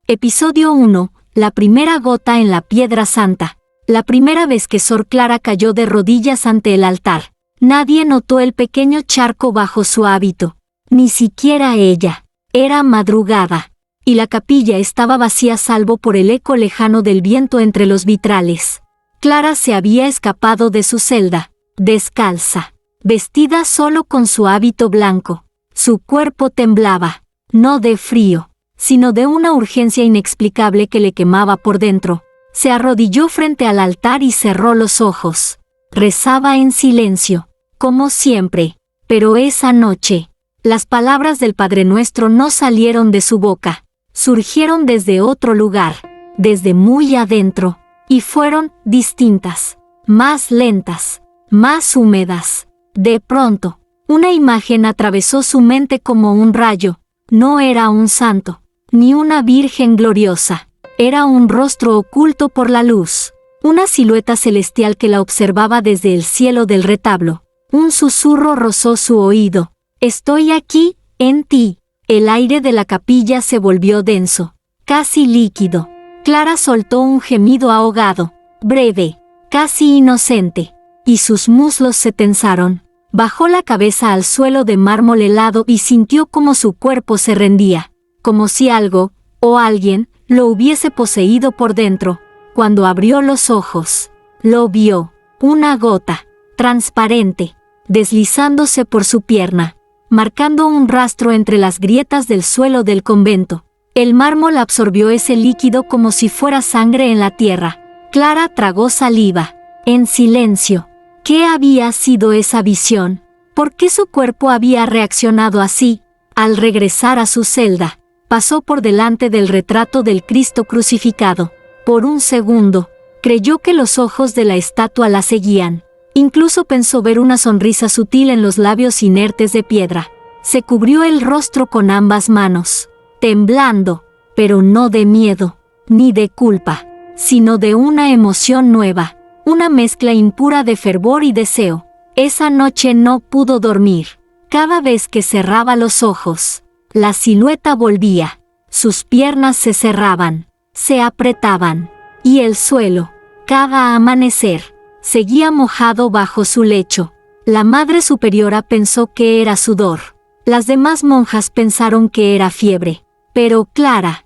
Episodio 1. La primera gota en la piedra santa. La primera vez que Sor Clara cayó de rodillas ante el altar, nadie notó el pequeño charco bajo su hábito. Ni siquiera ella. Era madrugada, y la capilla estaba vacía salvo por el eco lejano del viento entre los vitrales. Clara se había escapado de su celda, descalza, vestida solo con su hábito blanco. Su cuerpo temblaba, no de frío, sino de una urgencia inexplicable que le quemaba por dentro. Se arrodilló frente al altar y cerró los ojos. Rezaba en silencio, como siempre, pero esa noche, las palabras del Padre Nuestro no salieron de su boca, surgieron desde otro lugar, desde muy adentro, y fueron distintas, más lentas, más húmedas. De pronto, una imagen atravesó su mente como un rayo. No era un santo, ni una virgen gloriosa. Era un rostro oculto por la luz, una silueta celestial que la observaba desde el cielo del retablo. Un susurro rozó su oído. «Estoy aquí, en ti». El aire de la capilla se volvió denso, casi líquido. Clara soltó un gemido ahogado, breve, casi inocente, y sus muslos se tensaron. Bajó la cabeza al suelo de mármol helado y sintió como su cuerpo se rendía, como si algo, o alguien, lo hubiese poseído por dentro. Cuando abrió los ojos, lo vio, una gota, transparente, deslizándose por su pierna, marcando un rastro entre las grietas del suelo del convento. El mármol absorbió ese líquido como si fuera sangre en la tierra. Clara tragó saliva, en silencio. ¿Qué había sido esa visión? ¿Por qué su cuerpo había reaccionado así? Al regresar a su celda, pasó por delante del retrato del Cristo crucificado. Por un segundo, creyó que los ojos de la estatua la seguían. Incluso pensó ver una sonrisa sutil en los labios inertes de piedra. Se cubrió el rostro con ambas manos, temblando, pero no de miedo, ni de culpa, sino de una emoción nueva. Una mezcla impura de fervor y deseo. Esa noche no pudo dormir. Cada vez que cerraba los ojos, la silueta volvía. Sus piernas se cerraban, se apretaban, y el suelo, cada amanecer, seguía mojado bajo su lecho. La Madre Superiora pensó que era sudor. Las demás monjas pensaron que era fiebre. Pero Clara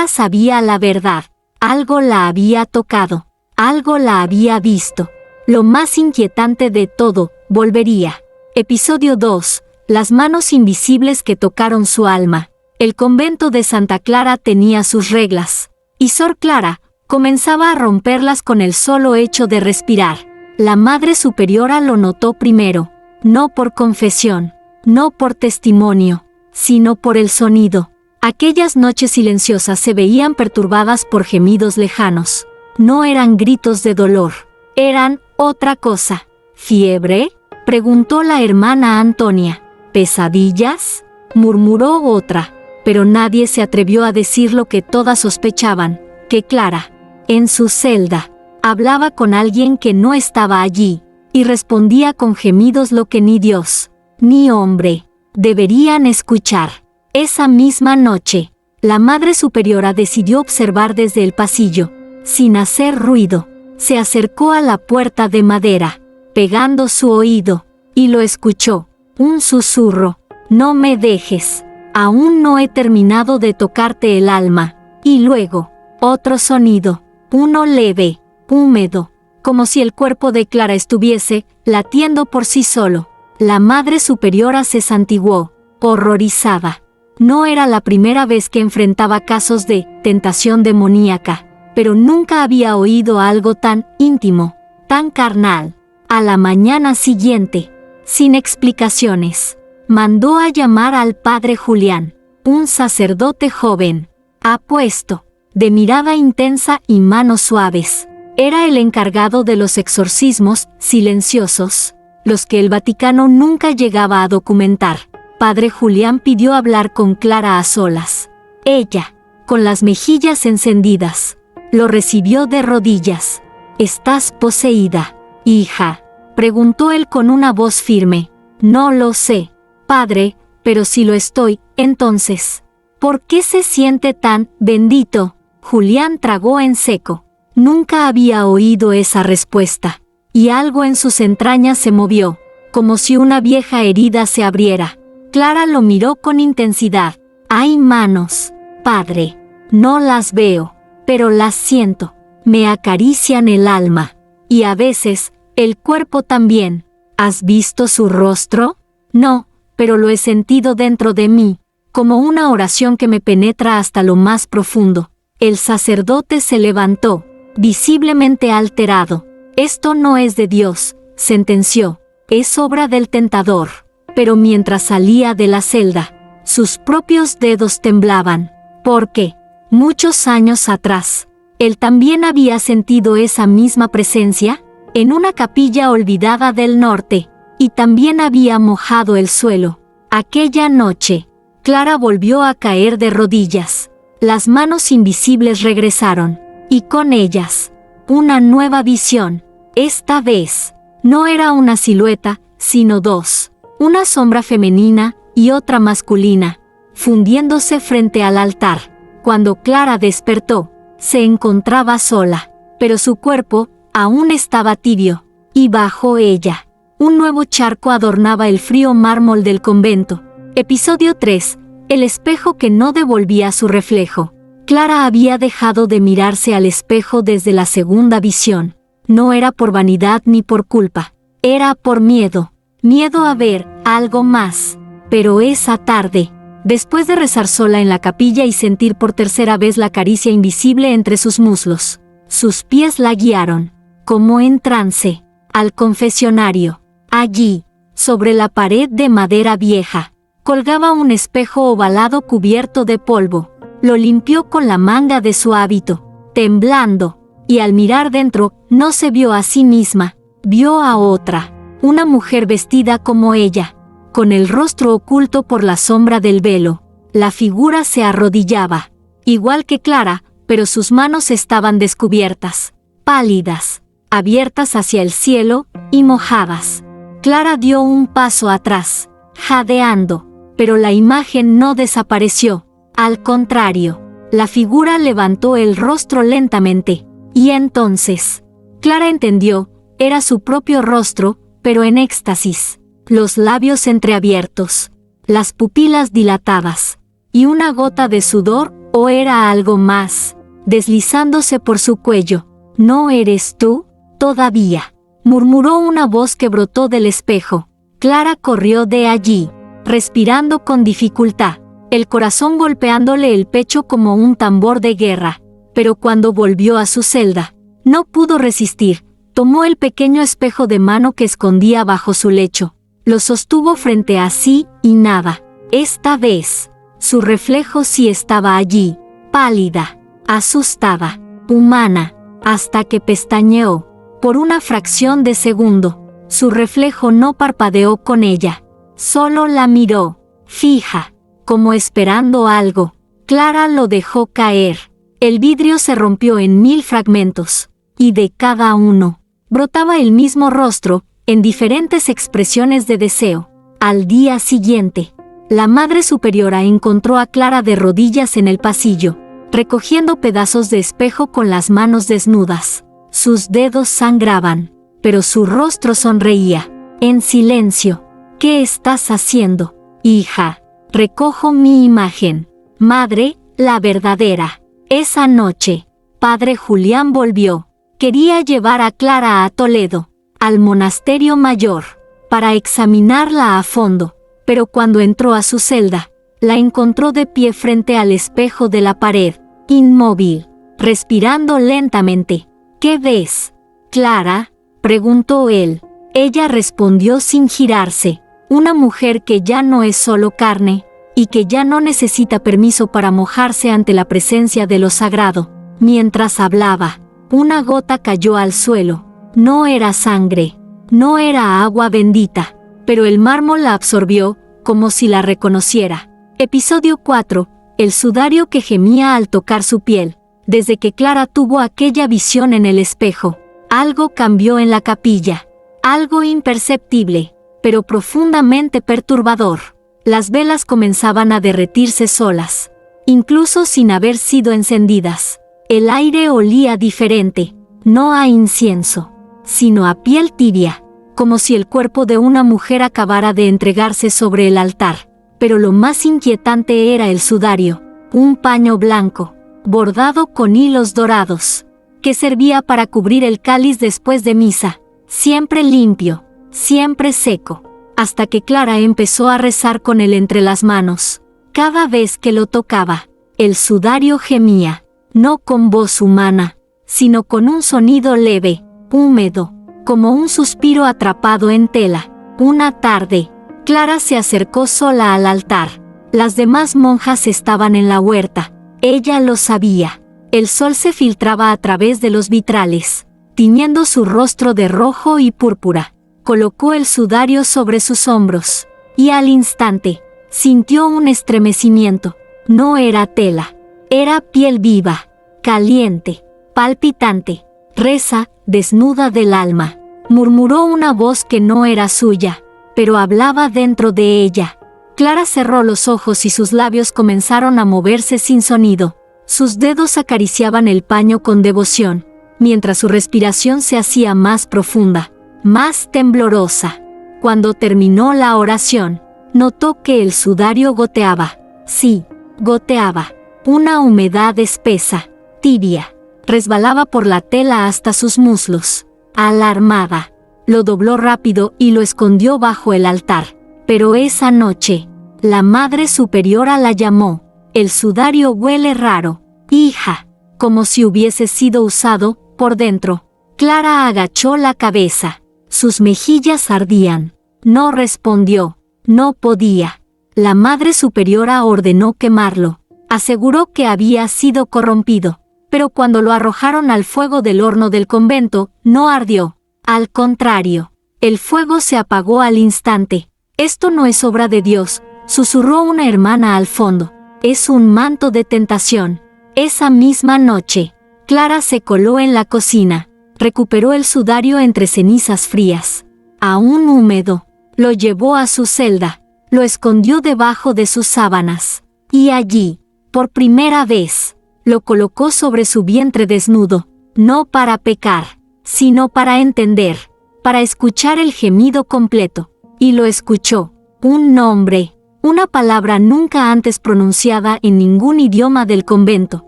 sabía la verdad. Algo la había tocado. Algo la había visto. Lo más inquietante de todo, volvería. Episodio 2. Las manos invisibles que tocaron su alma. El convento de Santa Clara tenía sus reglas, y Sor Clara comenzaba a romperlas con el solo hecho de respirar. La Madre Superiora lo notó primero, no por confesión, no por testimonio, sino por el sonido. Aquellas noches silenciosas se veían perturbadas por gemidos lejanos. No eran gritos de dolor, eran otra cosa. ¿Fiebre?, preguntó la hermana Antonia. ¿Pesadillas?, murmuró otra, pero nadie se atrevió a decir lo que todas sospechaban, que Clara, en su celda, hablaba con alguien que no estaba allí, y respondía con gemidos lo que ni Dios, ni hombre, deberían escuchar. Esa misma noche, la Madre Superiora decidió observar desde el pasillo. Sin hacer ruido, se acercó a la puerta de madera, pegando su oído, y lo escuchó. Un susurro: «No me dejes, aún no he terminado de tocarte el alma». Y luego, otro sonido, uno leve, húmedo, como si el cuerpo de Clara estuviese latiendo por sí solo. La Madre Superiora se santiguó, horrorizada. No era la primera vez que enfrentaba casos de tentación demoníaca, pero nunca había oído algo tan íntimo, tan carnal. A la mañana siguiente, sin explicaciones, mandó a llamar al padre Julián, un sacerdote joven, apuesto, de mirada intensa y manos suaves. Era el encargado de los exorcismos silenciosos, los que el Vaticano nunca llegaba a documentar. Padre Julián pidió hablar con Clara a solas. Ella, con las mejillas encendidas, lo recibió de rodillas. «¿Estás poseída, hija?», preguntó él con una voz firme. «No lo sé, padre, pero si lo estoy, entonces, ¿Por qué se siente tan bendito? Julián tragó en seco. Nunca había oído esa respuesta, y algo en sus entrañas se movió, como si una vieja herida se abriera. Clara lo miró con intensidad. Hay manos, padre. No las veo, pero las siento. Me acarician el alma. Y a veces, el cuerpo también. ¿Has visto su rostro? No, pero lo he sentido dentro de mí, como una oración que me penetra hasta lo más profundo. El sacerdote se levantó, visiblemente alterado. Esto no es de Dios, sentenció. Es obra del tentador. Pero mientras salía de la celda, sus propios dedos temblaban. Porque, muchos años atrás, él también había sentido esa misma presencia, en una capilla olvidada del norte, y también había mojado el suelo. Aquella noche, Clara volvió a caer de rodillas. Las manos invisibles regresaron, y con ellas, una nueva visión. Esta vez, no era una silueta, sino dos. Una sombra femenina y otra masculina, fundiéndose frente al altar. Cuando Clara despertó, se encontraba sola, pero su cuerpo aún estaba tibio, y bajo ella, un nuevo charco adornaba el frío mármol del convento. Episodio 3. El espejo que no devolvía su reflejo. Clara había dejado de mirarse al espejo desde la segunda visión. No era por vanidad ni por culpa, era por miedo. Miedo a ver algo más. Pero esa tarde, después de rezar sola en la capilla y sentir por tercera vez la caricia invisible entre sus muslos, sus pies la guiaron, como en trance, al confesionario. Allí, sobre la pared de madera vieja, colgaba un espejo ovalado cubierto de polvo. Lo limpió con la manga de su hábito, temblando, y al mirar dentro, no se vio a sí misma, vio a otra, una mujer vestida como ella, con el rostro oculto por la sombra del velo. La figura se arrodillaba, igual que Clara, pero sus manos estaban descubiertas, pálidas, abiertas hacia el cielo, y mojadas. Clara dio un paso atrás, jadeando, pero la imagen no desapareció. Al contrario, la figura levantó el rostro lentamente, y entonces, Clara entendió, era su propio rostro, pero en éxtasis, los labios entreabiertos, las pupilas dilatadas, y una gota de sudor, o era algo más, deslizándose por su cuello. ¿No eres tú, todavía?, murmuró una voz que brotó del espejo. Clara corrió de allí, respirando con dificultad, el corazón golpeándole el pecho como un tambor de guerra. Pero cuando volvió a su celda, no pudo resistir. Tomó el pequeño espejo de mano que escondía bajo su lecho. Lo sostuvo frente a sí y nada. Esta vez, su reflejo sí estaba allí, pálida, asustada, humana, hasta que pestañeó. Por una fracción de segundo, su reflejo no parpadeó con ella. Solo la miró, fija, como esperando algo. Clara lo dejó caer. El vidrio se rompió en 1000 fragmentos, y de cada uno, brotaba el mismo rostro, en diferentes expresiones de deseo. Al día siguiente, la Madre Superiora encontró a Clara de rodillas en el pasillo, recogiendo pedazos de espejo con las manos desnudas. Sus dedos sangraban, pero su rostro sonreía. En silencio. ¿Qué estás haciendo, hija? Recojo mi imagen. Madre, la verdadera. Esa noche, padre Julián volvió. Quería llevar a Clara a Toledo, al monasterio mayor, para examinarla a fondo, pero cuando entró a su celda, la encontró de pie frente al espejo de la pared, inmóvil, respirando lentamente. ¿Qué ves, Clara?, preguntó él. Ella respondió sin girarse. Una mujer que ya no es solo carne, y que ya no necesita permiso para mojarse ante la presencia de lo sagrado. Mientras hablaba, una gota cayó al suelo. No era sangre, no era agua bendita, pero el mármol la absorbió, como si la reconociera. Episodio 4. El sudario que gemía al tocar su piel. Desde que Clara tuvo aquella visión en el espejo, algo cambió en la capilla. Algo imperceptible, pero profundamente perturbador. Las velas comenzaban a derretirse solas. incluso sin haber sido encendidas. El aire olía diferente, no a incienso, sino a piel tibia, como si el cuerpo de una mujer acabara de entregarse sobre el altar. Pero lo más inquietante era el sudario, un paño blanco, bordado con hilos dorados, que servía para cubrir el cáliz después de misa, siempre limpio, siempre seco, hasta que Clara empezó a rezar con él entre las manos. Cada vez que lo tocaba, el sudario gemía, no con voz humana, sino con un sonido leve, húmedo, como un suspiro atrapado en tela. Una tarde, Clara se acercó sola al altar. Las demás monjas estaban en la huerta. Ella lo sabía. El sol se filtraba a través de los vitrales, tiñendo su rostro de rojo y púrpura. Colocó el sudario sobre sus hombros, y al instante, sintió un estremecimiento. No era tela, era piel viva, caliente, palpitante. Reza, desnuda del alma, murmuró una voz que no era suya, pero hablaba dentro de ella. Clara cerró los ojos y sus labios comenzaron a moverse sin sonido. Sus dedos acariciaban el paño con devoción, mientras su respiración se hacía más profunda, más temblorosa. Cuando terminó la oración, notó que el sudario goteaba. Sí, goteaba. Una humedad espesa, tibia, resbalaba por la tela hasta sus muslos. Alarmada, lo dobló rápido y lo escondió bajo el altar. Pero esa noche, la Madre Superiora la llamó. El sudario huele raro, hija, como si hubiese sido usado por dentro. Clara agachó la cabeza. Sus mejillas ardían. No respondió. No podía. La Madre Superiora ordenó quemarlo. Aseguró que había sido corrompido. Pero cuando lo arrojaron al fuego del horno del convento, no ardió. Al contrario, el fuego se apagó al instante. Esto no es obra de Dios, susurró una hermana al fondo. Es un manto de tentación. Esa misma noche, Clara se coló en la cocina. Recuperó el sudario entre cenizas frías. Aún húmedo, lo llevó a su celda. Lo escondió debajo de sus sábanas. Y allí, por primera vez, lo colocó sobre su vientre desnudo, no para pecar, sino para entender, para escuchar el gemido completo. Y lo escuchó. Un nombre, una palabra nunca antes pronunciada en ningún idioma del convento.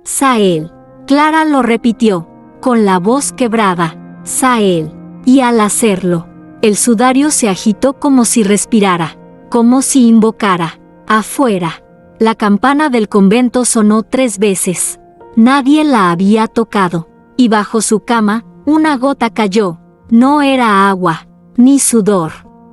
Sael. Clara lo repitió, con la voz quebrada. Sael. Y al hacerlo, el sudario se agitó como si respirara, como si invocara. Afuera, la campana del convento sonó 3 veces. Nadie la había tocado. Y bajo su cama, una gota cayó. No era agua, ni sudor,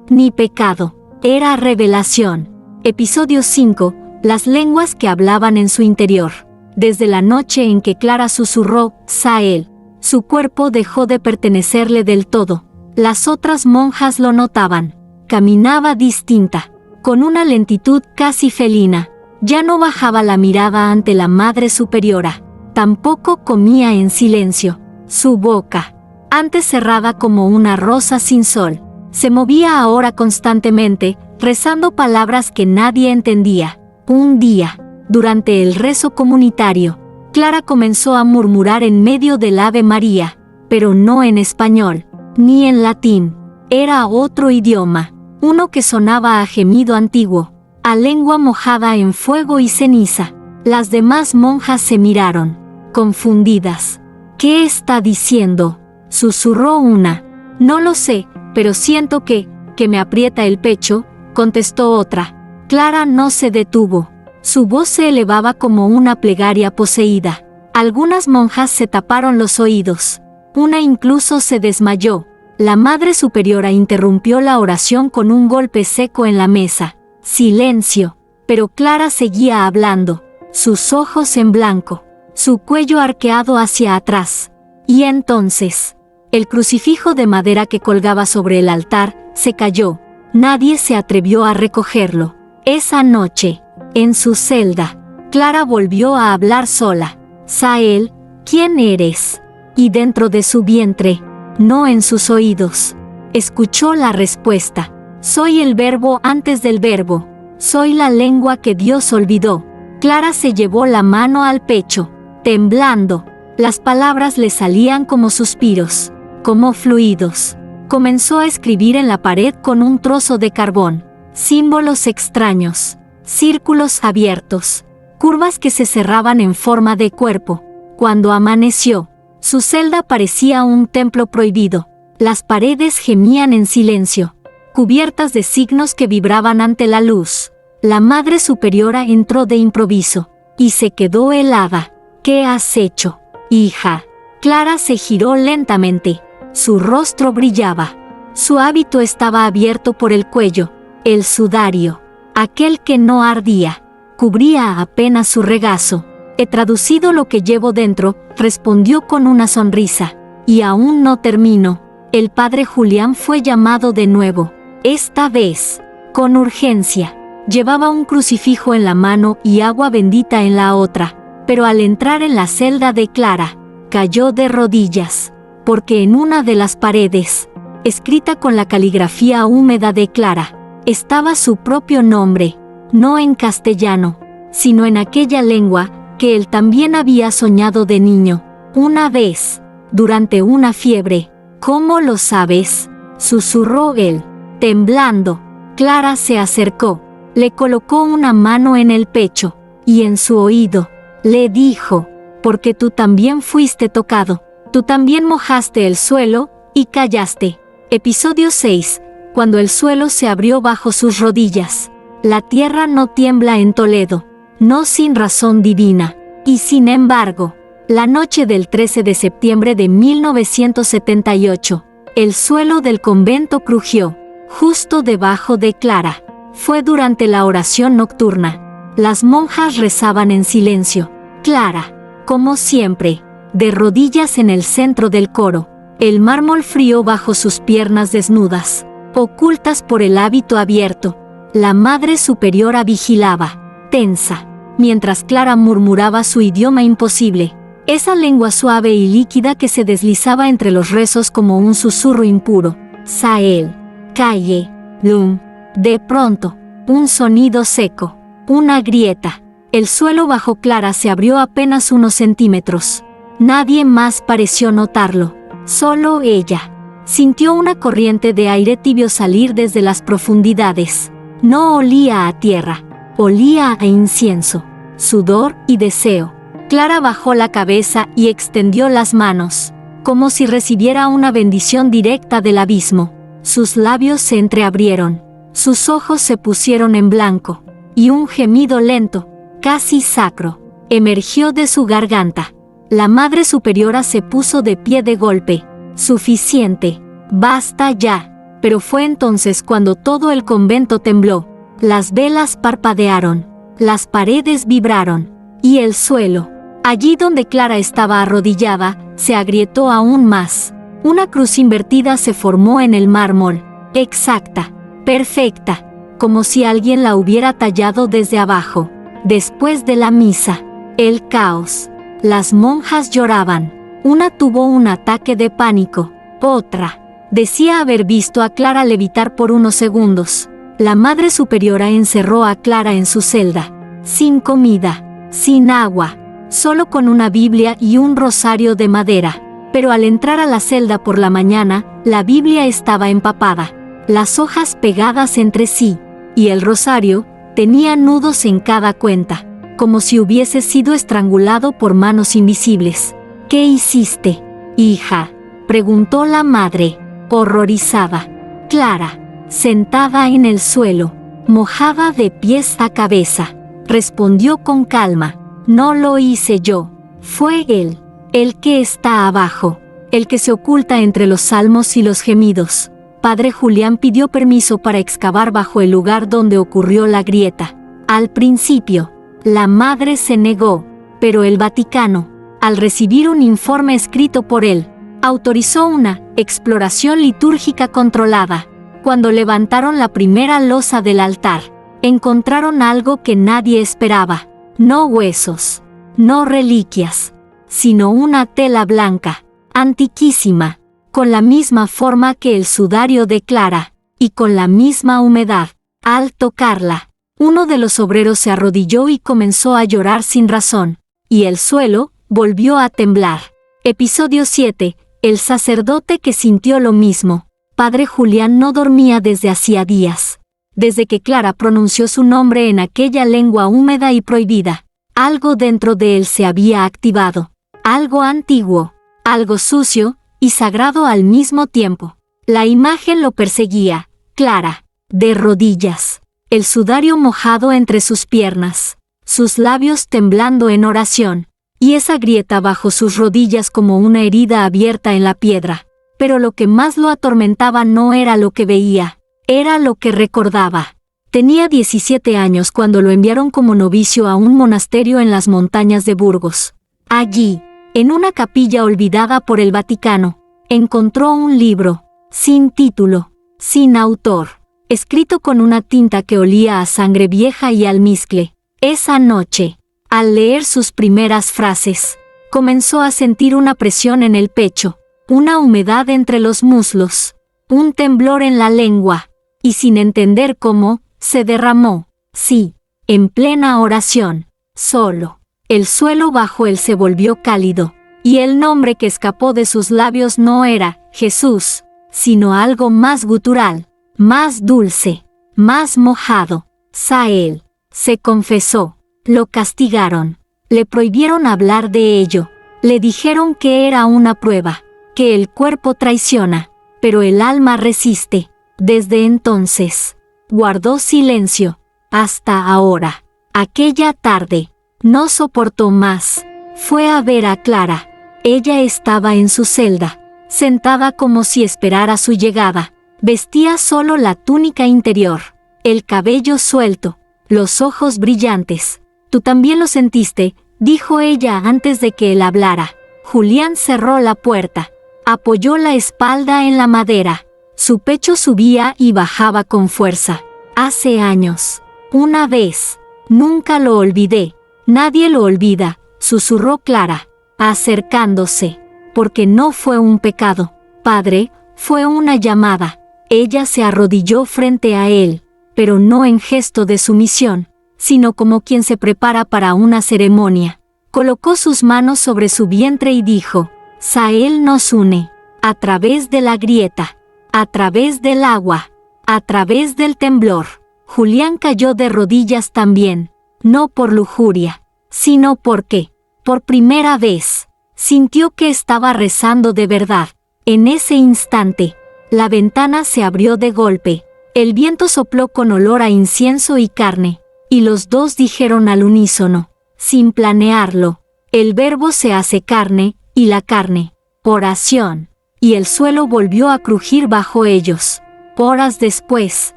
ni pecado. Era revelación. Episodio 5. Las lenguas que hablaban en su interior. Desde la noche en que Clara susurró, Sael, su cuerpo dejó de pertenecerle del todo. Las otras monjas lo notaban. Caminaba distinta, con una lentitud casi felina. Ya no bajaba la mirada ante la Madre Superiora. Tampoco comía en silencio. Su boca, antes cerrada como una rosa sin sol, se movía ahora constantemente, rezando palabras que nadie entendía. Un día, durante el rezo comunitario, Clara comenzó a murmurar en medio del Ave María, pero no en español, ni en latín. Era otro idioma, uno que sonaba a gemido antiguo, a lengua mojada en fuego y ceniza. Las demás monjas se miraron, confundidas. ¿Qué está diciendo?, susurró una. No lo sé, pero siento que me aprieta el pecho, contestó otra. Clara no se detuvo. Su voz se elevaba como una plegaria poseída. Algunas monjas se taparon los oídos. Una incluso se desmayó. La Madre Superiora interrumpió la oración con un golpe seco en la mesa. Silencio. Pero Clara seguía hablando, sus ojos en blanco, su cuello arqueado hacia atrás. Y entonces, el crucifijo de madera que colgaba sobre el altar se cayó. Nadie se atrevió a recogerlo. Esa noche, en su celda, Clara volvió a hablar sola. Sael, ¿quién eres? Y dentro de su vientre, no en sus oídos, escuchó la respuesta. Soy el verbo antes del verbo. Soy la lengua que Dios olvidó. Clara se llevó la mano al pecho, temblando. Las palabras le salían como suspiros, como fluidos. Comenzó a escribir en la pared con un trozo de carbón. Símbolos extraños, círculos abiertos, curvas que se cerraban en forma de cuerpo. Cuando amaneció, su celda parecía un templo prohibido. Las paredes gemían en silencio, cubiertas de signos que vibraban ante la luz. La Madre Superiora entró de improviso y se quedó helada. ¿Qué has hecho, hija? Clara se giró lentamente. Su rostro brillaba. Su hábito estaba abierto por el cuello. El sudario, aquel que no ardía, cubría apenas su regazo. He traducido lo que llevo dentro, respondió con una sonrisa. Y aún no termino. El padre Julián fue llamado de nuevo. Esta vez, con urgencia. Llevaba un crucifijo en la mano y agua bendita en la otra. Pero al entrar en la celda de Clara, cayó de rodillas, porque en una de las paredes, escrita con la caligrafía húmeda de Clara, estaba su propio nombre, no en castellano, sino en aquella lengua que él también había soñado de niño, una vez, durante una fiebre. ¿Cómo lo sabes?, susurró él, temblando. Clara se acercó, le colocó una mano en el pecho, y en su oído, le dijo, porque tú también fuiste tocado, tú también mojaste el suelo, y callaste. Episodio 6. Cuando el suelo se abrió bajo sus rodillas. La tierra no tiembla en Toledo, no sin razón divina. Y sin embargo, la noche del 13 de septiembre de 1978, el suelo del convento crujió, justo debajo de Clara. Fue durante la oración nocturna. Las monjas rezaban en silencio. Clara, como siempre, de rodillas en el centro del coro, el mármol frío bajo sus piernas desnudas, ocultas por el hábito abierto. La Madre Superiora vigilaba, tensa, mientras Clara murmuraba su idioma imposible, esa lengua suave y líquida que se deslizaba entre los rezos como un susurro impuro. Sael, Calle, Lum. De pronto, un sonido seco, una grieta. El suelo bajo Clara se abrió apenas unos centímetros. Nadie más pareció notarlo, solo ella. Sintió una corriente de aire tibio salir desde las profundidades. No olía a tierra, olía a incienso, sudor y deseo. Clara bajó la cabeza y extendió las manos, como si recibiera una bendición directa del abismo. Sus labios se entreabrieron, sus ojos se pusieron en blanco, y un gemido lento, casi sacro, emergió de su garganta. La Madre Superiora se puso de pie de golpe. Suficiente, basta ya. Pero fue entonces cuando todo el convento tembló. Las velas parpadearon, las paredes vibraron, y el suelo, allí donde Clara estaba arrodillada, se agrietó aún más. Una cruz invertida se formó en el mármol, exacta, perfecta, como si alguien la hubiera tallado desde abajo. Después de la misa, el caos. Las monjas lloraban. Una tuvo un ataque de pánico. Otra decía haber visto a Clara levitar por unos segundos. La Madre Superiora encerró a Clara en su celda, sin comida, sin agua, solo con una Biblia y un rosario de madera. Pero al entrar a la celda por la mañana, la Biblia estaba empapada, las hojas pegadas entre sí, y el rosario tenía nudos en cada cuenta, como si hubiese sido estrangulado por manos invisibles. ¿Qué hiciste, hija?, preguntó la madre, horrorizada. Clara, sentada en el suelo, mojada de pies a cabeza, respondió con calma. No lo hice yo, fue él, el que está abajo, el que se oculta entre los salmos y los gemidos. Padre Julián pidió permiso para excavar bajo el lugar donde ocurrió la grieta. Al principio, la madre se negó, pero el Vaticano, al recibir un informe escrito por él, autorizó una exploración litúrgica controlada. Cuando levantaron la primera losa del altar, encontraron algo que nadie esperaba. No huesos, no reliquias, sino una tela blanca, antiquísima, con la misma forma que el sudario de Clara, y con la misma humedad. Al tocarla, Uno de los obreros se arrodilló y comenzó a llorar sin razón, y el suelo volvió a temblar. Episodio 7. El sacerdote que sintió lo mismo. Padre Julián no dormía desde hacía días. Desde que Clara pronunció su nombre en aquella lengua húmeda y prohibida, algo dentro de él se había activado. Algo antiguo, algo sucio y sagrado al mismo tiempo. La imagen lo perseguía, Clara, de rodillas, el sudario mojado entre sus piernas, sus labios temblando en oración, y esa grieta bajo sus rodillas como una herida abierta en la piedra. Pero lo que más lo atormentaba no era lo que veía, era lo que recordaba. Tenía 17 años cuando lo enviaron como novicio a un monasterio en las montañas de Burgos. Allí, en una capilla olvidada por el Vaticano, encontró un libro, sin título, sin autor, escrito con una tinta que olía a sangre vieja y almizcle. Esa noche, al leer sus primeras frases, comenzó a sentir una presión en el pecho, una humedad entre los muslos, un temblor en la lengua, y sin entender cómo, se derramó, sí, en plena oración, solo. El suelo bajo él se volvió cálido, y el nombre que escapó de sus labios no era Jesús, sino algo más gutural, más dulce, más mojado. Sael. Se confesó. Lo castigaron. Le prohibieron hablar de ello. Le dijeron que era una prueba, que el cuerpo traiciona, pero el alma resiste. Desde entonces, guardó silencio, hasta ahora. Aquella tarde, no soportó más. Fue a ver a Clara. Ella estaba en su celda, sentada como si esperara su llegada. Vestía solo la túnica interior, el cabello suelto, los ojos brillantes. «Tú también lo sentiste», dijo ella antes de que él hablara. Julián cerró la puerta, apoyó la espalda en la madera. Su pecho subía y bajaba con fuerza. «Hace años. Una vez. Nunca lo olvidé. Nadie lo olvida», susurró Clara, acercándose. «Porque no fue un pecado, padre, fue una llamada». Ella se arrodilló frente a él, pero no en gesto de sumisión, sino como quien se prepara para una ceremonia. Colocó sus manos sobre su vientre y dijo: «Sael nos une, a través de la grieta, a través del agua, a través del temblor». Julián cayó de rodillas también, no por lujuria, sino porque, por primera vez, sintió que estaba rezando de verdad. En ese instante, la ventana se abrió de golpe, el viento sopló con olor a incienso y carne, y los dos dijeron al unísono, sin planearlo: «El verbo se hace carne, y la carne, oración». Y el suelo volvió a crujir bajo ellos. Horas después,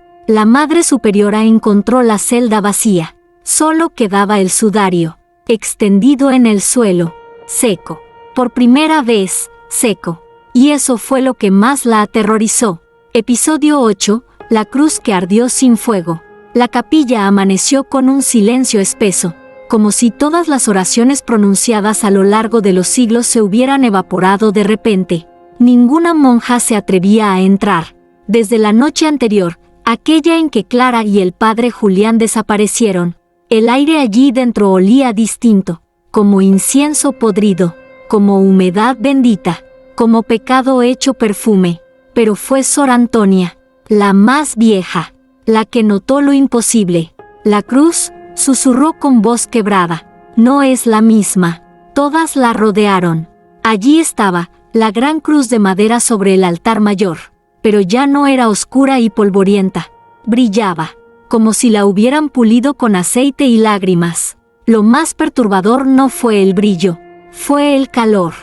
la Madre Superiora encontró la celda vacía. Solo quedaba el sudario, extendido en el suelo, seco. Por primera vez, seco. Y eso fue lo que más la aterrorizó. Episodio 8. La cruz que ardió sin fuego. La capilla amaneció con un silencio espeso, como si todas las oraciones pronunciadas a lo largo de los siglos se hubieran evaporado de repente. Ninguna monja se atrevía a entrar. Desde la noche anterior, aquella en que Clara y el padre Julián desaparecieron, el aire allí dentro olía distinto, como incienso podrido, como humedad bendita, como pecado hecho perfume. Pero fue Sor Antonia, la más vieja, la que notó lo imposible. «La cruz», susurró con voz quebrada, «no es la misma». Todas la rodearon. Allí estaba, la gran cruz de madera sobre el altar mayor, pero ya no era oscura y polvorienta. Brillaba, como si la hubieran pulido con aceite y lágrimas. Lo más perturbador no fue el brillo, fue el calor.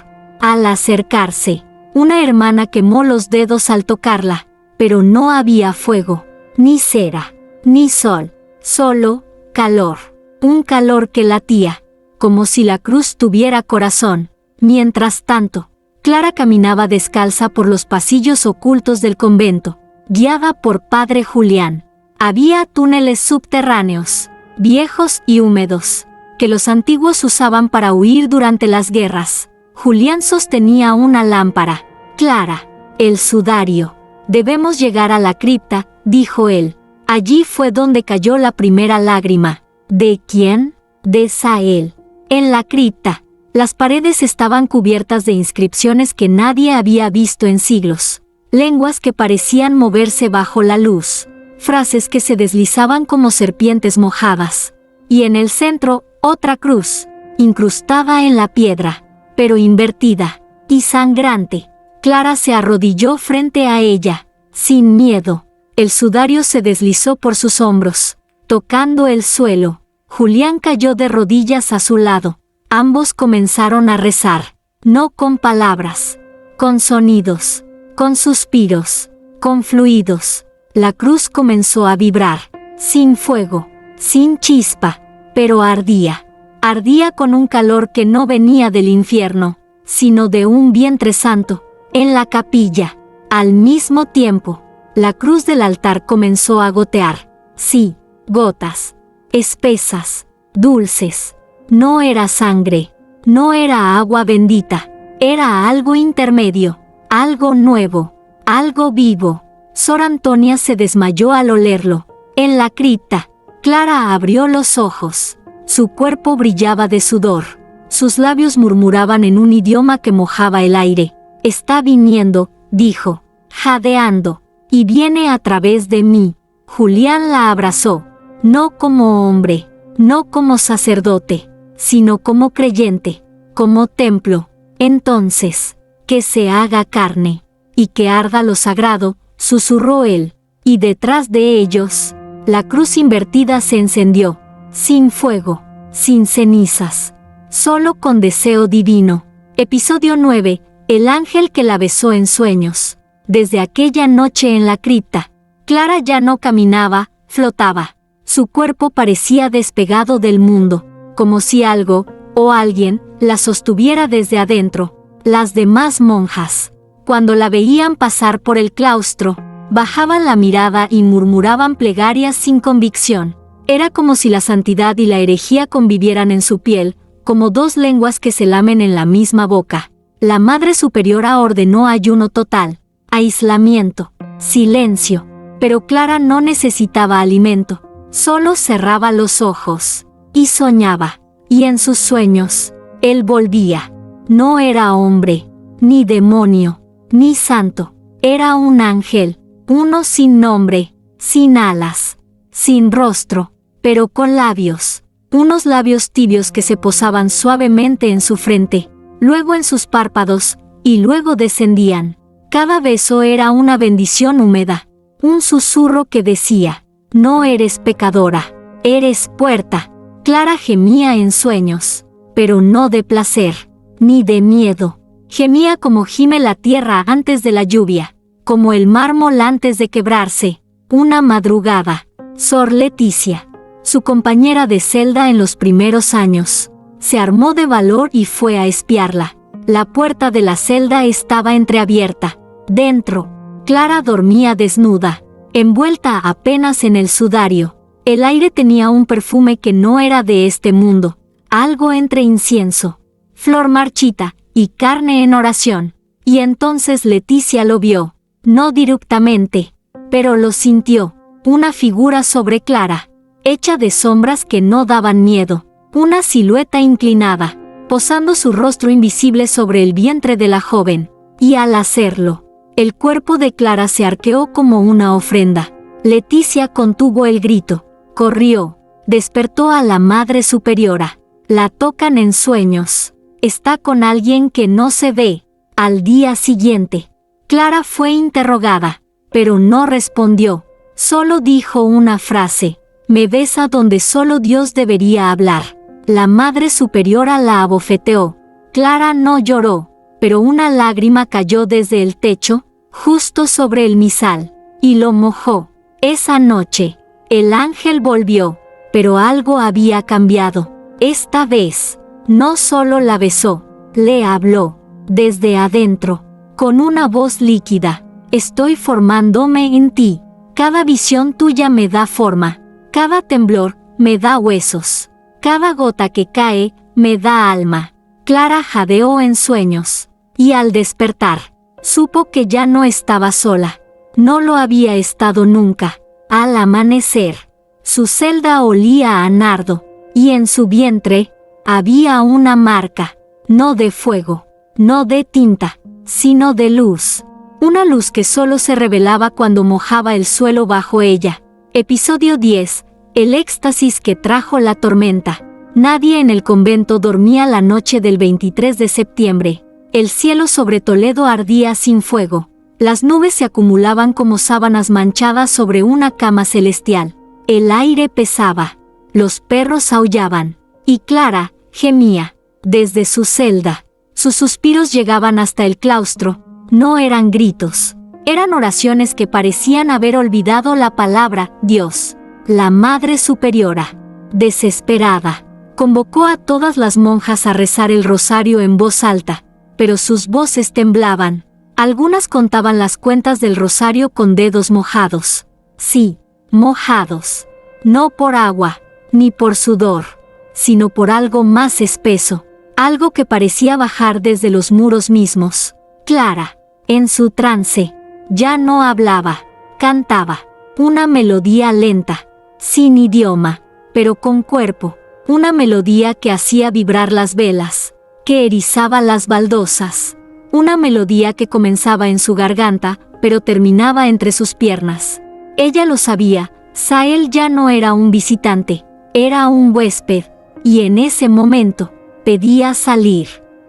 Al acercarse, una hermana quemó los dedos al tocarla, pero no había fuego, ni cera, ni sol, solo calor. Un calor que latía, como si la cruz tuviera corazón. Mientras tanto, Clara caminaba descalza por los pasillos ocultos del convento, guiada por Padre Julián. Había túneles subterráneos, viejos y húmedos, que los antiguos usaban para huir durante las guerras. Julián sostenía una lámpara. «Clara, el sudario. Debemos llegar a la cripta», dijo él. Allí fue donde cayó la primera lágrima. ¿De quién? De Sael. En la cripta, las paredes estaban cubiertas de inscripciones que nadie había visto en siglos. Lenguas que parecían moverse bajo la luz. Frases que se deslizaban como serpientes mojadas. Y en el centro, otra cruz, incrustada en la piedra, pero invertida y sangrante. Clara se arrodilló frente a ella, sin miedo. El sudario se deslizó por sus hombros, tocando el suelo. Julián cayó de rodillas a su lado. Ambos comenzaron a rezar, no con palabras, con sonidos, con suspiros, con fluidos. La cruz comenzó a vibrar, sin fuego, sin chispa, pero ardía. Ardía con un calor que no venía del infierno, sino de un vientre santo. En la capilla, al mismo tiempo, la cruz del altar comenzó a gotear. Sí, gotas, espesas, dulces. No era sangre, no era agua bendita, era algo intermedio, algo nuevo, algo vivo. Sor Antonia se desmayó al olerlo. En la cripta, Clara abrió los ojos. Su cuerpo brillaba de sudor. Sus labios murmuraban en un idioma que mojaba el aire. Está viniendo, dijo, jadeando, y viene a través de mí. Julián la abrazó, no como hombre, no como sacerdote, sino como creyente, como templo. Entonces, que se haga carne, y que arda lo sagrado, susurró él, y detrás de ellos, la cruz invertida se encendió, sin fuego, sin cenizas, solo con deseo divino. Episodio 9. El ángel que la besó en sueños. Desde aquella noche en la cripta, Clara ya no caminaba, flotaba. Su cuerpo parecía despegado del mundo, como si algo, o alguien, la sostuviera desde adentro. Las demás monjas, cuando la veían pasar por el claustro, bajaban la mirada y murmuraban plegarias sin convicción. Era como si la santidad y la herejía convivieran en su piel, como dos lenguas que se lamen en la misma boca. La Madre Superiora ordenó ayuno total, aislamiento, silencio, pero Clara no necesitaba alimento, solo cerraba los ojos, y soñaba, y en sus sueños, él volvía. No era hombre, ni demonio, ni santo, era un ángel, uno sin nombre, sin alas, sin rostro, pero con labios, unos labios tibios que se posaban suavemente en su frente, luego en sus párpados, y luego descendían. Cada beso era una bendición húmeda, un susurro que decía, no eres pecadora, eres puerta. Clara gemía en sueños, pero no de placer, ni de miedo. Gemía como gime la tierra antes de la lluvia, como el mármol antes de quebrarse. Una madrugada, Sor Leticia, su compañera de celda en los primeros años, se armó de valor y fue a espiarla. La puerta de la celda estaba entreabierta. Dentro, Clara dormía desnuda, envuelta apenas en el sudario. El aire tenía un perfume que no era de este mundo, algo entre incienso, flor marchita y carne en oración. Y entonces Leticia lo vio, no directamente, pero lo sintió, una figura sobre Clara, hecha de sombras que no daban miedo. Una silueta inclinada, posando su rostro invisible sobre el vientre de la joven, y al hacerlo, el cuerpo de Clara se arqueó como una ofrenda. Leticia contuvo el grito, corrió, despertó a la Madre Superiora. La tocan en sueños, está con alguien que no se ve. Al día siguiente, Clara fue interrogada, pero no respondió, solo dijo una frase, me besa donde solo Dios debería hablar. La Madre Superiora la abofeteó. Clara no lloró, pero una lágrima cayó desde el techo, justo sobre el misal, y lo mojó. Esa noche, el ángel volvió, pero algo había cambiado. Esta vez, no solo la besó, le habló, desde adentro, con una voz líquida. Estoy formándome en ti. Cada visión tuya me da forma, cada temblor me da huesos. Cada gota que cae, me da alma. Clara jadeó en sueños, y al despertar, supo que ya no estaba sola. No lo había estado nunca. Al amanecer, su celda olía a nardo, y en su vientre había una marca, no de fuego, no de tinta, sino de luz. Una luz que solo se revelaba cuando mojaba el suelo bajo ella. Episodio 10. El éxtasis que trajo la tormenta. Nadie en el convento dormía la noche del 23 de septiembre. El cielo sobre Toledo ardía sin fuego. Las nubes se acumulaban como sábanas manchadas sobre una cama celestial. El aire pesaba. Los perros aullaban. Y Clara gemía desde su celda. Sus suspiros llegaban hasta el claustro. No eran gritos. Eran oraciones que parecían haber olvidado la palabra Dios. La Madre Superiora, desesperada, convocó a todas las monjas a rezar el rosario en voz alta, pero sus voces temblaban. Algunas contaban las cuentas del rosario con dedos mojados. Sí, mojados. No por agua, ni por sudor, sino por algo más espeso, algo que parecía bajar desde los muros mismos. Clara, en su trance, ya no hablaba, cantaba, una melodía lenta, sin idioma, pero con cuerpo, una melodía que hacía vibrar las velas, que erizaba las baldosas, una melodía que comenzaba en su garganta, pero terminaba entre sus piernas. Ella lo sabía, Sael ya no era un visitante, era un huésped, y en ese momento, pedía salir.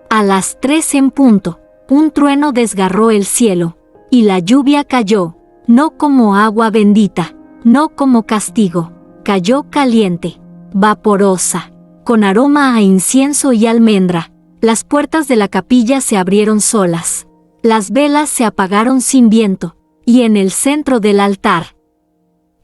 A las 3 en punto, un trueno desgarró el cielo, y la lluvia cayó, no como agua bendita, no como castigo, cayó caliente, vaporosa, con aroma a incienso y almendra. Las puertas de la capilla se abrieron solas, las velas se apagaron sin viento, y en el centro del altar,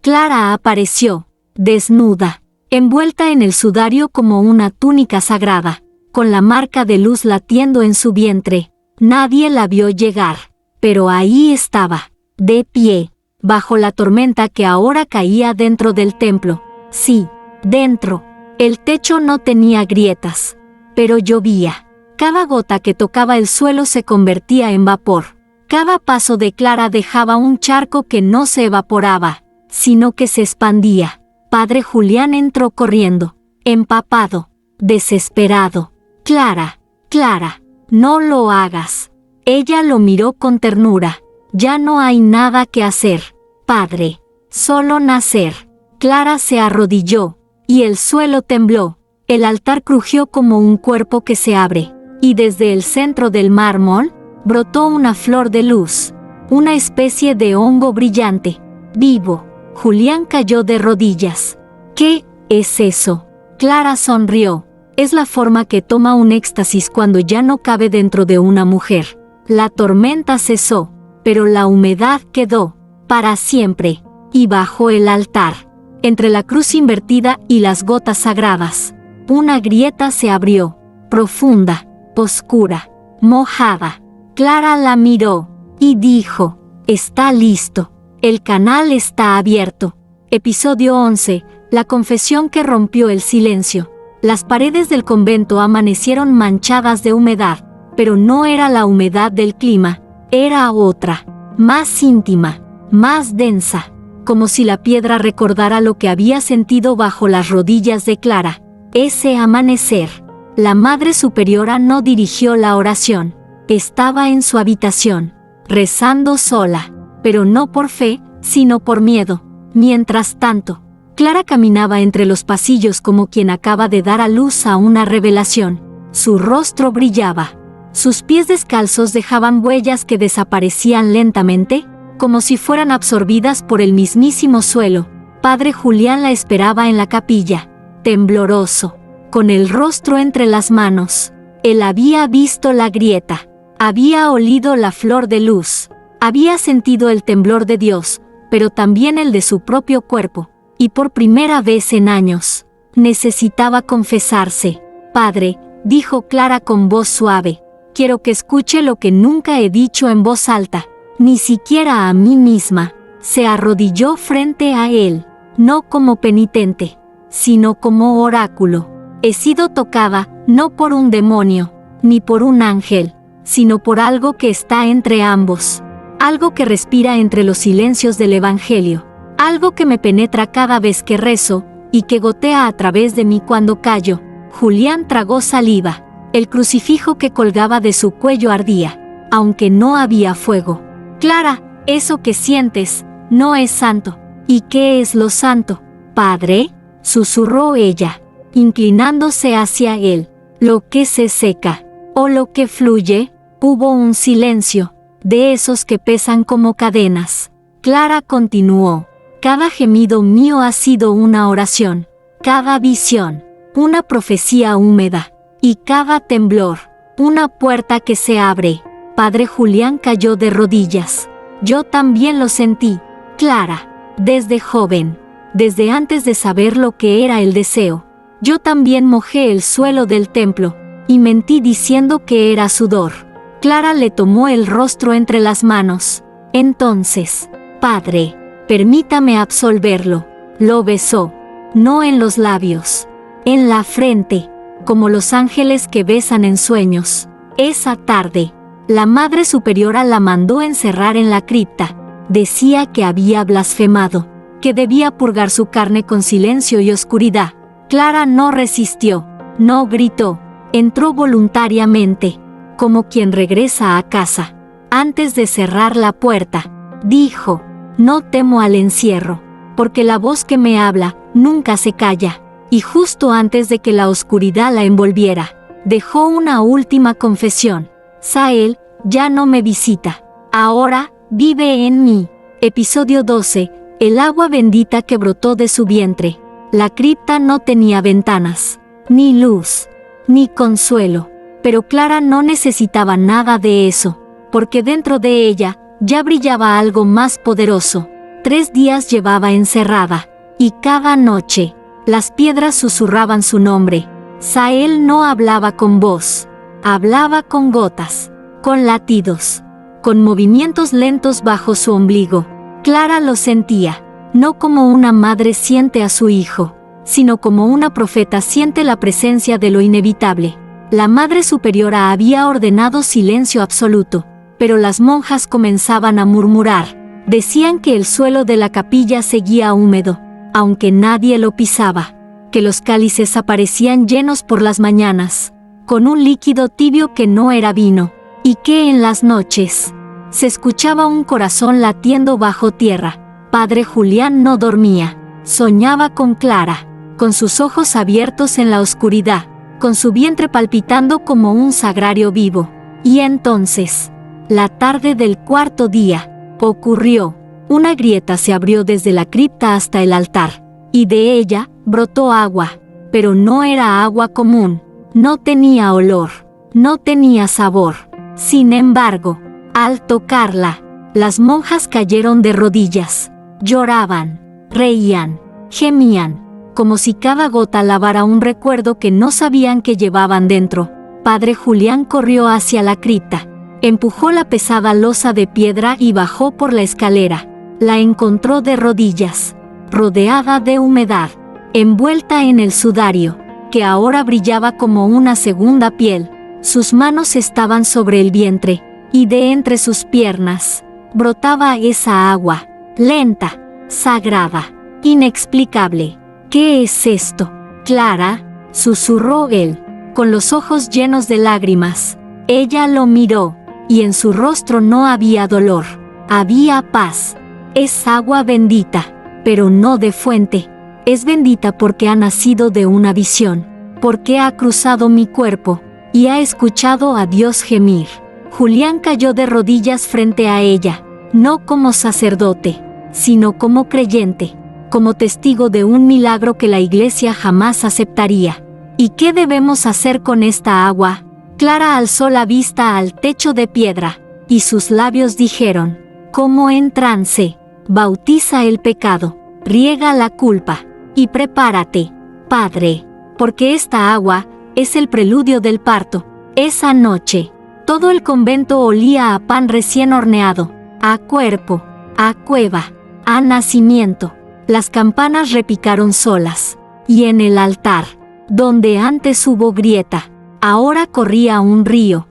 Clara apareció, desnuda, envuelta en el sudario como una túnica sagrada, con la marca de luz latiendo en su vientre. Nadie la vio llegar, pero ahí estaba, de pie, bajo la tormenta que ahora caía dentro del templo. Sí, dentro. El techo no tenía grietas, pero llovía. Cada gota que tocaba el suelo se convertía en vapor. Cada paso de Clara dejaba un charco que no se evaporaba, sino que se expandía. Padre Julián entró corriendo, empapado, desesperado. Clara, Clara, no lo hagas. Ella lo miró con ternura. Ya no hay nada que hacer, padre, solo nacer. Clara se arrodilló, y el suelo tembló. El altar crujió como un cuerpo que se abre, y desde el centro del mármol brotó una flor de luz, una especie de hongo brillante, vivo. Julián cayó de rodillas. ¿Qué es eso? Clara sonrió. Es la forma que toma un éxtasis cuando ya no cabe dentro de una mujer. La tormenta cesó, pero la humedad quedó, para siempre, y bajo el altar, entre la cruz invertida y las gotas sagradas, una grieta se abrió, profunda, oscura, mojada. Clara la miró, y dijo, está listo, el canal está abierto. Episodio 11, la confesión que rompió el silencio. Las paredes del convento amanecieron manchadas de humedad, pero no era la humedad del clima, era otra, más íntima, más densa, como si la piedra recordara lo que había sentido bajo las rodillas de Clara. Ese amanecer, la Madre Superiora no dirigió la oración, estaba en su habitación, rezando sola, pero no por fe, sino por miedo. Mientras tanto, Clara caminaba entre los pasillos como quien acaba de dar a luz a una revelación. Su rostro brillaba. Sus pies descalzos dejaban huellas que desaparecían lentamente, como si fueran absorbidas por el mismísimo suelo. Padre Julián la esperaba en la capilla, tembloroso, con el rostro entre las manos. Él había visto la grieta, había olido la flor de luz, había sentido el temblor de Dios, pero también el de su propio cuerpo, y por primera vez en años, necesitaba confesarse. Padre, dijo Clara con voz suave, quiero que escuche lo que nunca he dicho en voz alta, ni siquiera a mí misma. Se arrodilló frente a él, no como penitente, sino como oráculo. He sido tocada, no por un demonio, ni por un ángel, sino por algo que está entre ambos, algo que respira entre los silencios del Evangelio, Algo que me penetra cada vez que rezo, y que gotea a través de mí cuando callo. Julián tragó saliva. El crucifijo que colgaba de su cuello ardía, aunque no había fuego. Clara, eso que sientes, no es santo. ¿Y qué es lo santo, padre? Susurró ella, inclinándose hacia él. Lo que se seca, o lo que fluye. Hubo un silencio, de esos que pesan como cadenas. Clara continuó. Cada gemido mío ha sido una oración, cada visión, una profecía húmeda, y cada temblor, una puerta que se abre. Padre Julián cayó de rodillas. Yo también lo sentí, Clara, desde joven, desde antes de saber lo que era el deseo. Yo también mojé el suelo del templo, y mentí diciendo que era sudor. Clara le tomó el rostro entre las manos. Entonces, padre, permítame absolverlo. Lo besó, no en los labios, en la frente, como los ángeles que besan en sueños. Esa tarde, la Madre Superiora la mandó encerrar en la cripta. Decía que había blasfemado, que debía purgar su carne con silencio y oscuridad. Clara no resistió, no gritó, entró voluntariamente, como quien regresa a casa. Antes de cerrar la puerta, dijo: no temo al encierro, porque la voz que me habla nunca se calla. Y justo antes de que la oscuridad la envolviera, dejó una última confesión. Sael ya no me visita, ahora vive en mí. Episodio 12. El agua bendita que brotó de su vientre. La cripta no tenía ventanas, ni luz, ni consuelo, pero Clara no necesitaba nada de eso, porque dentro de ella ya brillaba algo más poderoso. 3 días llevaba encerrada, y cada noche las piedras susurraban su nombre. Sael no hablaba con voz, hablaba con gotas, con latidos, con movimientos lentos bajo su ombligo. Clara lo sentía, no como una madre siente a su hijo, sino como una profeta siente la presencia de lo inevitable. La Madre Superiora había ordenado silencio absoluto, pero las monjas comenzaban a murmurar. Decían que el suelo de la capilla seguía húmedo, aunque nadie lo pisaba, que los cálices aparecían llenos por las mañanas, con un líquido tibio que no era vino, y que en las noches se escuchaba un corazón latiendo bajo tierra. Padre Julián no dormía, soñaba con Clara, con sus ojos abiertos en la oscuridad, con su vientre palpitando como un sagrario vivo. Y entonces, la tarde del 4.º día, ocurrió. Una grieta se abrió desde la cripta hasta el altar, y de ella brotó agua, pero no era agua común, no tenía olor, no tenía sabor. Sin embargo, al tocarla, las monjas cayeron de rodillas, lloraban, reían, gemían, como si cada gota lavara un recuerdo que no sabían que llevaban dentro. Padre Julián corrió hacia la cripta, empujó la pesada losa de piedra y bajó por la escalera. La encontró de rodillas, rodeada de humedad, envuelta en el sudario, que ahora brillaba como una segunda piel. Sus manos estaban sobre el vientre, y de entre sus piernas brotaba esa agua, lenta, sagrada, inexplicable. ¿Qué es esto, Clara?, susurró él, con los ojos llenos de lágrimas. Ella lo miró, y en su rostro no había dolor, había paz. Es agua bendita, pero no de fuente. Es bendita porque ha nacido de una visión, porque ha cruzado mi cuerpo, y ha escuchado a Dios gemir. Julián cayó de rodillas frente a ella, no como sacerdote, sino como creyente, como testigo de un milagro que la Iglesia jamás aceptaría. ¿Y qué debemos hacer con esta agua? Clara alzó la vista al techo de piedra, y sus labios dijeron, como en trance: bautiza el pecado, riega la culpa, y prepárate, Padre, porque esta agua es el preludio del parto. Esa noche, todo el convento olía a pan recién horneado, a cuerpo, a cueva, a nacimiento. Las campanas repicaron solas, y en el altar, donde antes hubo grieta, ahora corría un río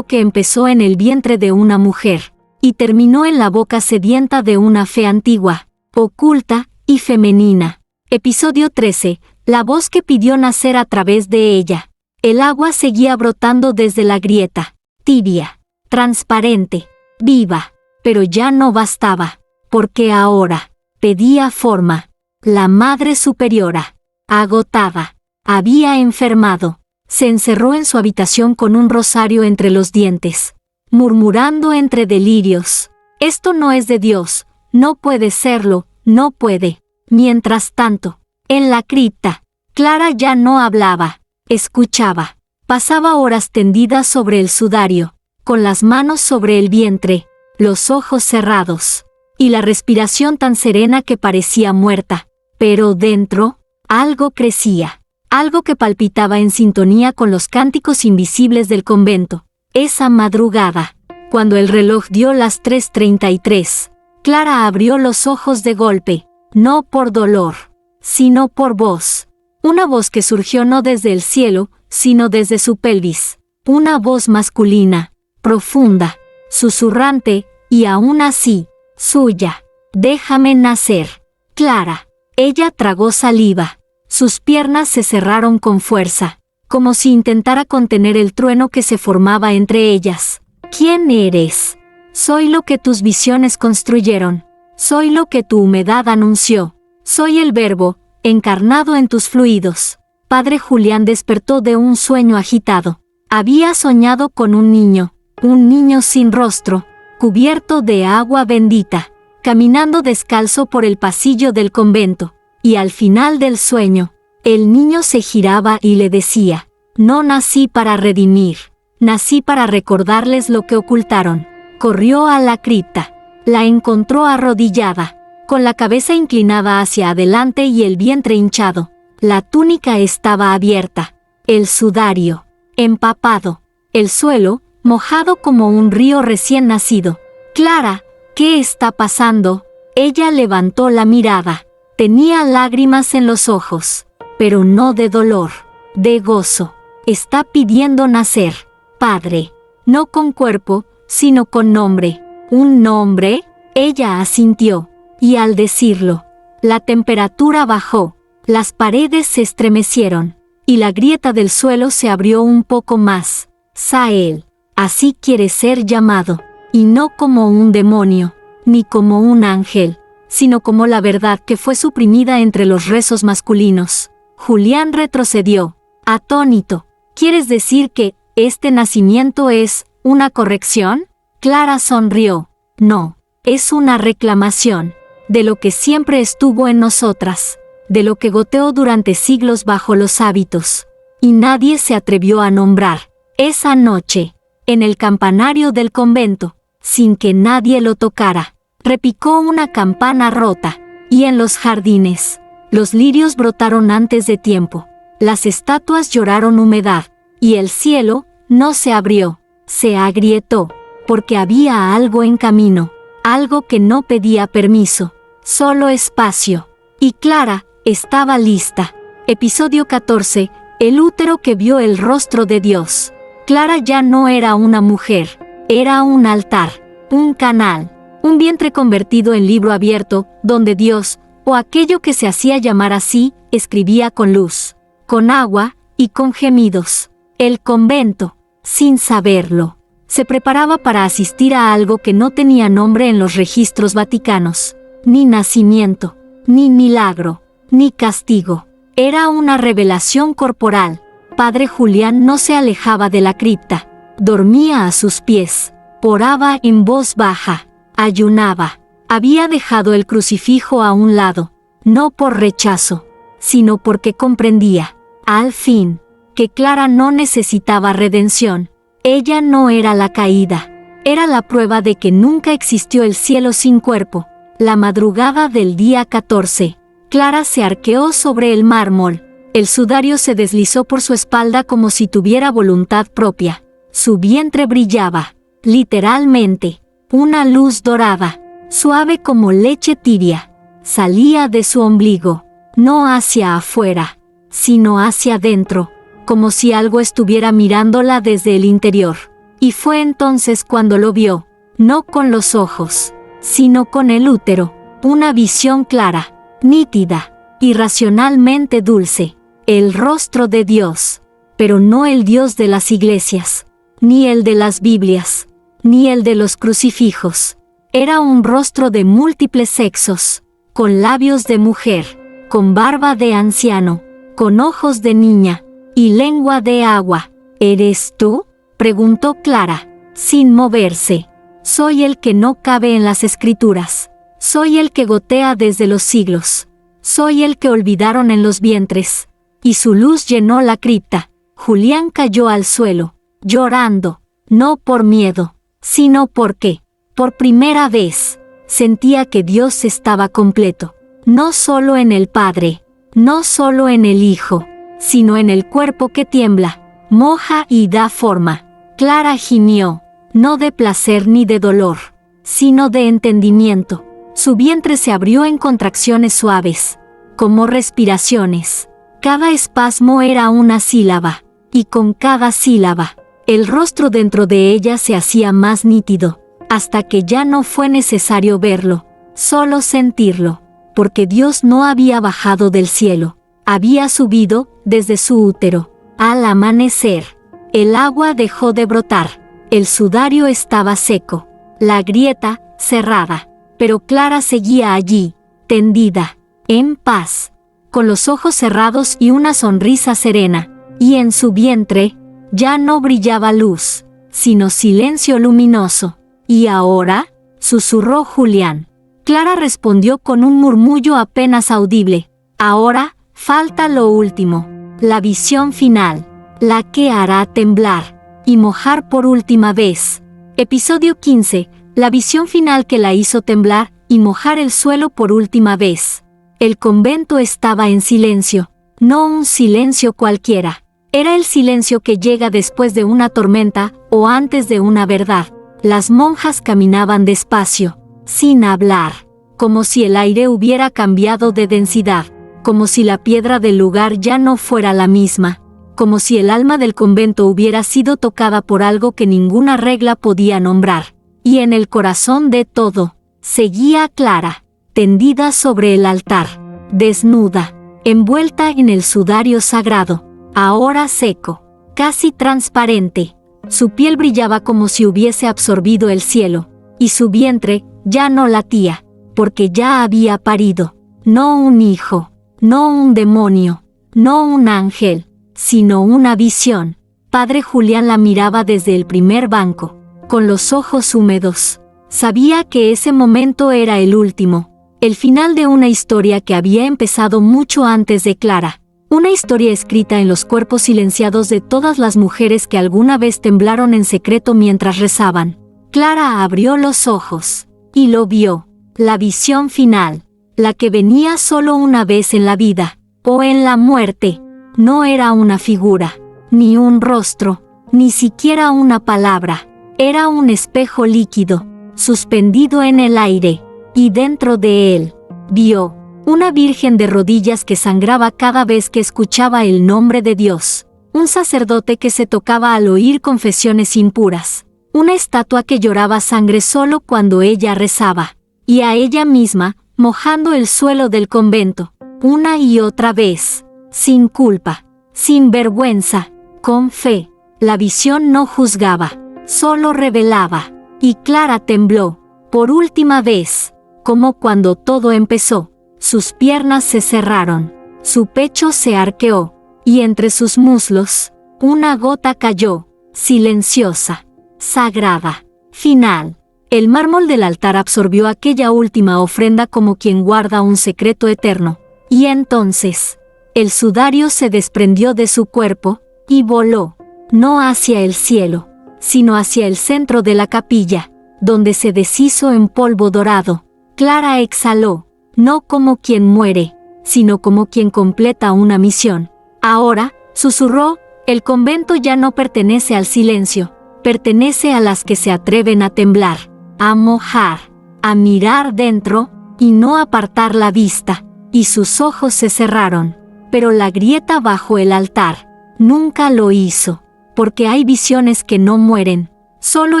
que empezó en el vientre de una mujer, y terminó en la boca sedienta de una fe antigua. oculta y femenina. Episodio 13. La voz que pidió nacer a través de ella. El agua seguía brotando desde la grieta, tibia, transparente, viva, pero ya no bastaba, porque ahora pedía forma. La Madre Superiora, agotada, había enfermado. Se encerró en su habitación con un rosario entre los dientes, murmurando entre delirios: «Esto no es de Dios, no puede serlo, no puede». Mientras tanto, en la cripta, Clara ya no hablaba, escuchaba. Pasaba horas tendida sobre el sudario, con las manos sobre el vientre, los ojos cerrados, y la respiración tan serena que parecía muerta. Pero dentro, algo crecía, algo que palpitaba en sintonía con los cánticos invisibles del convento. Esa madrugada, cuando el reloj dio las 3:33, Clara abrió los ojos de golpe, no por dolor, sino por voz. Una voz que surgió no desde el cielo, sino desde su pelvis. Una voz masculina, profunda, susurrante, y aún así, suya. «Déjame nacer, Clara». Ella tragó saliva. Sus piernas se cerraron con fuerza, como si intentara contener el trueno que se formaba entre ellas. «¿Quién eres?» «Soy lo que tus visiones construyeron. Soy lo que tu humedad anunció. Soy el Verbo, encarnado en tus fluidos». Padre Julián despertó de un sueño agitado. Había soñado con un niño sin rostro, cubierto de agua bendita, caminando descalzo por el pasillo del convento, y al final del sueño, el niño se giraba y le decía: «No nací para redimir, nací para recordarles lo que ocultaron». Corrió a la cripta. La encontró arrodillada, con la cabeza inclinada hacia adelante y el vientre hinchado. La túnica estaba abierta, el sudario empapado, el suelo mojado como un río recién nacido. «Clara, ¿qué está pasando?» Ella levantó la mirada. Tenía lágrimas en los ojos, pero no de dolor, de gozo. «Está pidiendo nacer, padre, no con cuerpo, sino con nombre». «¿Un nombre?» Ella asintió, y al decirlo, la temperatura bajó, las paredes se estremecieron, y la grieta del suelo se abrió un poco más. «Sael, así quiere ser llamado, y no como un demonio, ni como un ángel, sino como la verdad que fue suprimida entre los rezos masculinos». Julián retrocedió, atónito. «¿Quieres decir que este nacimiento es una corrección?» Clara sonrió. «No, es una reclamación de lo que siempre estuvo en nosotras, de lo que goteó durante siglos bajo los hábitos, y nadie se atrevió a nombrar. Esa noche, en el campanario del convento, sin que nadie lo tocara, repicó una campana rota, y en los jardines, los lirios brotaron antes de tiempo, las estatuas lloraron humedad, y el cielo no se abrió, se agrietó, porque había algo en camino, algo que no pedía permiso, solo espacio. Y Clara estaba lista. Episodio 14. El útero que vio el rostro de Dios. Clara ya no era una mujer, era un altar, un canal, un vientre convertido en libro abierto, donde Dios, o aquello que se hacía llamar así, escribía con luz, con agua y con gemidos. El convento, sin saberlo, se preparaba para asistir a algo que no tenía nombre en los registros vaticanos, ni nacimiento, ni milagro, ni castigo. Era una revelación corporal. Padre Julián no se alejaba de la cripta, dormía a sus pies, oraba en voz baja, ayunaba. Había dejado el crucifijo a un lado, no por rechazo, sino porque comprendía, al fin, que Clara no necesitaba redención. Ella no era la caída, era la prueba de que nunca existió el cielo sin cuerpo. La madrugada del día 14, Clara se arqueó sobre el mármol. El sudario se deslizó por su espalda como si tuviera voluntad propia. Su vientre brillaba, literalmente, una luz dorada, suave como leche tibia. Salía de su ombligo, no hacia afuera, sino hacia adentro, como si algo estuviera mirándola desde el interior. Y fue entonces cuando lo vio, no con los ojos, sino con el útero. Una visión clara, nítida, irracionalmente dulce. El rostro de Dios, pero no el Dios de las iglesias, ni el de las Biblias, ni el de los crucifijos. Era un rostro de múltiples sexos, con labios de mujer, con barba de anciano, con ojos de niña, y lengua de agua. ¿Eres tú?, preguntó Clara, sin moverse. Soy el que no cabe en las escrituras. Soy el que gotea desde los siglos. Soy el que olvidaron en los vientres. Y su luz llenó la cripta. Julián cayó al suelo, llorando, no por miedo, sino porque, por primera vez, sentía que Dios estaba completo, no solo en el Padre, no solo en el Hijo, sino en el cuerpo que tiembla, moja y da forma. Clara gimió, no de placer ni de dolor, sino de entendimiento. Su vientre se abrió en contracciones suaves, como respiraciones. Cada espasmo era una sílaba, y con cada sílaba, el rostro dentro de ella se hacía más nítido, hasta que ya no fue necesario verlo, solo sentirlo, porque Dios no había bajado del cielo, había subido desde su útero. Al amanecer, el agua dejó de brotar, el sudario estaba seco, la grieta cerrada, pero Clara seguía allí, tendida, en paz, con los ojos cerrados y una sonrisa serena, y en su vientre ya no brillaba luz, sino silencio luminoso. ¿Y ahora?, susurró Julián. Clara respondió con un murmullo apenas audible. Ahora, falta lo último, la visión final, la que hará temblar y mojar por última vez. Episodio 15, la visión final que la hizo temblar y mojar el suelo por última vez. El convento estaba en silencio, no un silencio cualquiera. Era el silencio que llega después de una tormenta o antes de una verdad. Las monjas caminaban despacio, sin hablar, como si el aire hubiera cambiado de densidad, como si la piedra del lugar ya no fuera la misma, como si el alma del convento hubiera sido tocada por algo que ninguna regla podía nombrar. Y en el corazón de todo, seguía Clara, tendida sobre el altar, desnuda, envuelta en el sudario sagrado, ahora seco, casi transparente. Su piel brillaba como si hubiese absorbido el cielo, y su vientre ya no latía, porque ya había parido, no un hijo, no un demonio, no un ángel, sino una visión. Padre Julián la miraba desde el primer banco, con los ojos húmedos. Sabía que ese momento era el último, el final de una historia que había empezado mucho antes de Clara. Una historia escrita en los cuerpos silenciados de todas las mujeres que alguna vez temblaron en secreto mientras rezaban. Clara abrió los ojos, y lo vio, la visión final, la que venía solo una vez en la vida, o en la muerte. No era una figura, ni un rostro, ni siquiera una palabra. Era un espejo líquido, suspendido en el aire, y dentro de él, vio una virgen de rodillas que sangraba cada vez que escuchaba el nombre de Dios, un sacerdote que se tocaba al oír confesiones impuras, una estatua que lloraba sangre solo cuando ella rezaba, y a ella misma, mojando el suelo del convento, una y otra vez, sin culpa, sin vergüenza, con fe. La visión no juzgaba, solo revelaba, y Clara tembló, por última vez, como cuando todo empezó. Sus piernas se cerraron, su pecho se arqueó, y entre sus muslos, una gota cayó, silenciosa, sagrada, final. El mármol del altar absorbió aquella última ofrenda como quien guarda un secreto eterno, y entonces, el sudario se desprendió de su cuerpo, y voló, no hacia el cielo, sino hacia el centro de la capilla, donde se deshizo en polvo dorado. Clara exhaló, no como quien muere, sino como quien completa una misión. Ahora, susurró, el convento ya no pertenece al silencio, pertenece a las que se atreven a temblar, a mojar, a mirar dentro, y no apartar la vista. Y sus ojos se cerraron, pero la grieta bajo el altar nunca lo hizo, porque hay visiones que no mueren, solo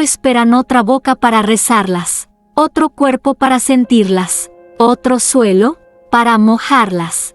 esperan otra boca para rezarlas, otro cuerpo para sentirlas. Otro suelo, para mojarlas.